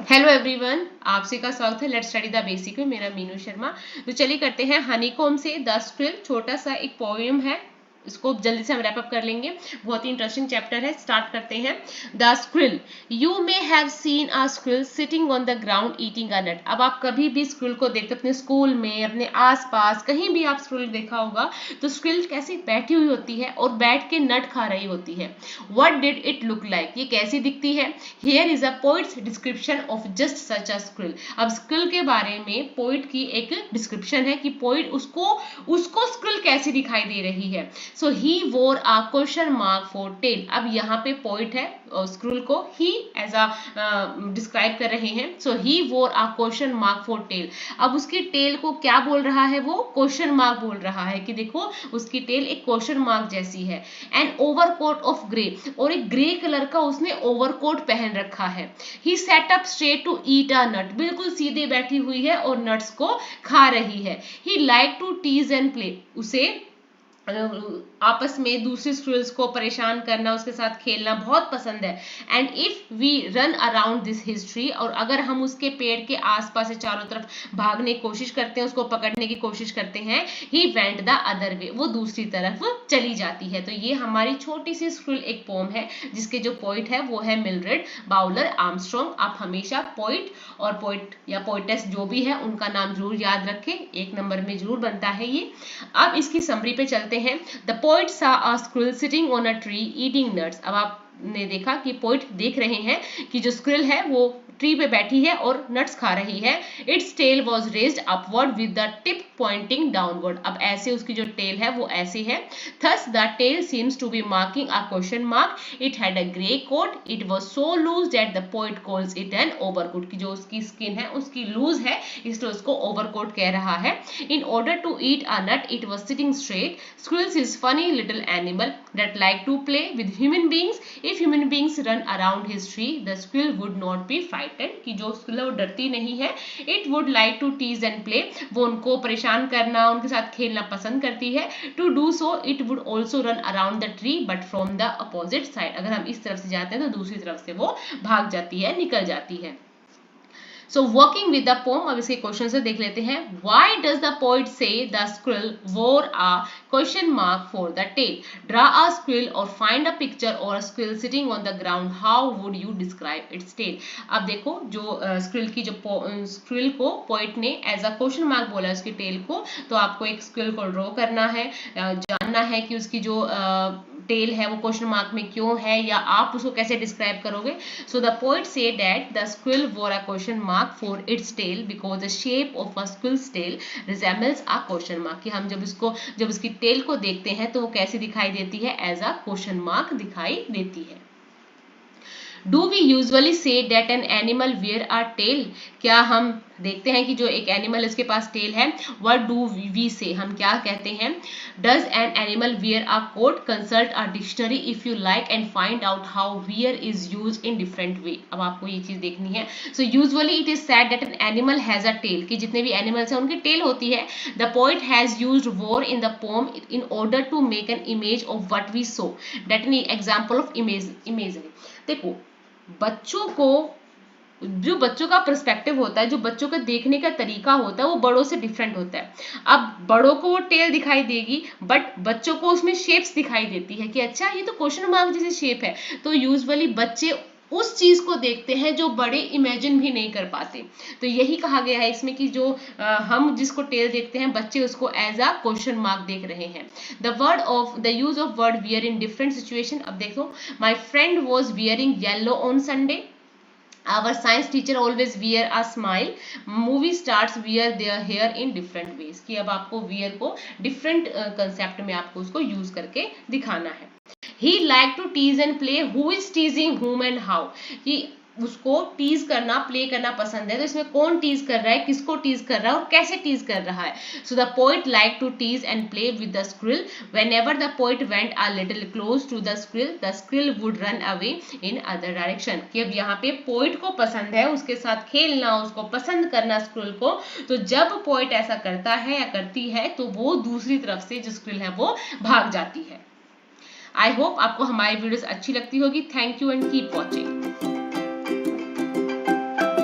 Hello everyone, आप सभी का स्वागत है लेट्स स्टडी द बेसिक में। मेरा मीनू शर्मा। तो चलिए करते हैं हनीकॉम से द स्क्विल। छोटा सा एक पोएम है, इसको जल्दी से हम रैप अप कर लेंगे। बहुत ही इंटरेस्टिंग चैप्टर है। स्टार्ट करते हैं। The squirrel, you may have seen a squirrel sitting on the ground eating a nut. अब आप कभी भी स्क्विल को देखते, अपने स्कूल में, अपने आसपास कहीं भी आप स्क्विल देखा होगा, तो स्क्विल कैसे बैठी हुई होती है और बैठ के नट खा रही होती है। What did it look like, ये कैसी दिखती है। Here is a poets description of just such a squill. अब स्क्विल के बारे में पोइट की एक डिस्क्रिप्शन है कि पोइट उसको स्क्विल कैसी दिखाई दे रही है। So he wore a question mark for tail. अब यहाँ पे पोइट है, स्क्रूल को ही एज अ डिस्क्राइब कर रहे हैं। So he wore a question mark for tail. अब उसकी टेल को क्या बोल रहा है, वो क्वेश्चन मार्क बोल रहा है कि देखो उसकी टेल एक क्वेश्चन मार्क जैसी है। एंड ओवरकोट ऑफ ग्रे, और एक ग्रे कलर का उसने ओवरकोट पहन रखा है। He sat up straight to eat a nut, बिल्कुल सीधे बैठी हुई है और नट्स को खा रही है। He likes to tease and play, उसे आपस में दूसरे स्क्विल्स को परेशान करना, उसके साथ खेलना बहुत पसंद है। And if we run around this history, और अगर हम उसके पेड़ के आसपास से चारों तरफ भागने की कोशिश करते हैं, उसको पकड़ने की कोशिश करते हैं, he went the other way, वो दूसरी तरफ चली जाती है। तो ये हमारी छोटी सी स्क्विल एक पोम है, जिसके जो पोइट है वो है मिलरेड बाउलर आर्मस्ट्रॉन्ग। आप हमेशा पोइट और पोइट या पोइटेस जो भी है उनका नाम जरूर याद रखें, एक नंबर में जरूर बनता है ये। अब इसकी समरी पे चलते हैं। The poet saw a squirrel sitting on a tree eating nuts. अब आपने देखा कि पोइट देख रहे हैं कि जो स्क्विल है वो ट्री पे बैठी है और नट्स खा रही है। Its tail was raised upward with the tip pointing downward. अब ऐसे उसकी जो टेल है वो ऐसे है। Thus the tail seems to be marking a question mark. It had a grey coat. It was so loose that the poet calls it an overcoat, की जो उसकी स्किन है उसकी लूज है, इसलिए उसको ओवरकोट कह रहा है। In order to eat a nut it was sitting straight. Squirrels is funny little animal that like to play with human beings. If human beings run around his tree, the squirrel would not be frightened. कि जो squill वो डरती नहीं है। It would like to tease and play. वो उनको परेशान करना, उनके साथ खेलना पसंद करती है। To do so, it would also run around the tree, but from the opposite side. अगर हम इस तरफ से जाते हैं तो दूसरी तरफ से वो भाग जाती है, निकल जाती है। So working with the poem, अब इसके क्वेश्चन से देख लेते हैं। Why does the poet say the squirrel wore a question mark for the tail. Draw a squirrel और फाइंड अ पिक्चर और a squirrel sitting on the ground, how would you describe its tail. अब देखो जो squill की जो squill को poet ने as a question mark बोला है उसकी टेल को, तो आपको एक स्क्विल को ड्रॉ करना है, जानना है कि उसकी जो टेल है वो क्वेश्चन मार्क में क्यों है, या आप उसको कैसे डिस्क्राइब करोगे। So the poet says that the squirrel wore a question mark for its tail because the shape of a squirrel's tail resembles a question mark. कि हम जब उसकी टेल को देखते हैं तो वो कैसी दिखाई देती है, एज अ क्वेश्चन मार्क दिखाई देती है। Do we usually say that an animal wear are tail. क्या हम देखते हैं कि जो एक एनिमल इसके पास टेल है, व्हाट डू वी से, हम क्या कहते हैं। Does an animal wear a coat, consult a dictionary if you like and find out how wear is use in different way. अब आपको ये चीज देखनी है। So usually it is said that an animal has a tell, कि जितने भी animals हैं उनकी टेल होती है। The poet has used wore in the poem in order to make an image of what we saw, that an example of imagery. देखो बच्चों को, जो बच्चों का पर्सपेक्टिव होता है, जो बच्चों का देखने का तरीका होता है वो बड़ों से डिफरेंट होता है। अब बड़ों को वो टेल दिखाई देगी, बट बच्चों को उसमें शेप्स दिखाई देती है कि अच्छा ये तो क्वेश्चन मार्क जैसी शेप है। तो यूजुअली बच्चे उस चीज को देखते हैं जो बड़े इमेजिन भी नहीं कर पाते। तो यही कहा गया है इसमें कि जो हम जिसको टेल देखते हैं, बच्चे उसको एज अ क्वेश्चन मार्क देख रहे हैं। The use of word wear in different situation. अब देखो, my friend was wearing yellow on Sunday. Our science teacher always wear a smile. Movie stars wear their hair in different ways. कि अब आपको wear को different concept में आपको उसको use करके दिखाना है। He like to tease and play. Who is teasing whom and how? कि उसको टीज करना, प्ले करना पसंद है। तो इसमें कौन टीज कर रहा है, किसको टीज कर रहा है और कैसे टीज कर रहा है। So the poet like to tease and play with the squirrel. Whenever the poet went a little close to the squirrel would run away in other direction. कि अब यहाँ पे पोइट को पसंद है उसके साथ खेलना, उसको पसंद करना स्क्विल को। तो जब पोइट ऐसा करता है या करती है तो वो दूसरी तरफ से जो स्क्विल है वो भाग जाती है। आई होप आपको हमारी वीडियोस अच्छी लगती होगी। Thank you and keep watching.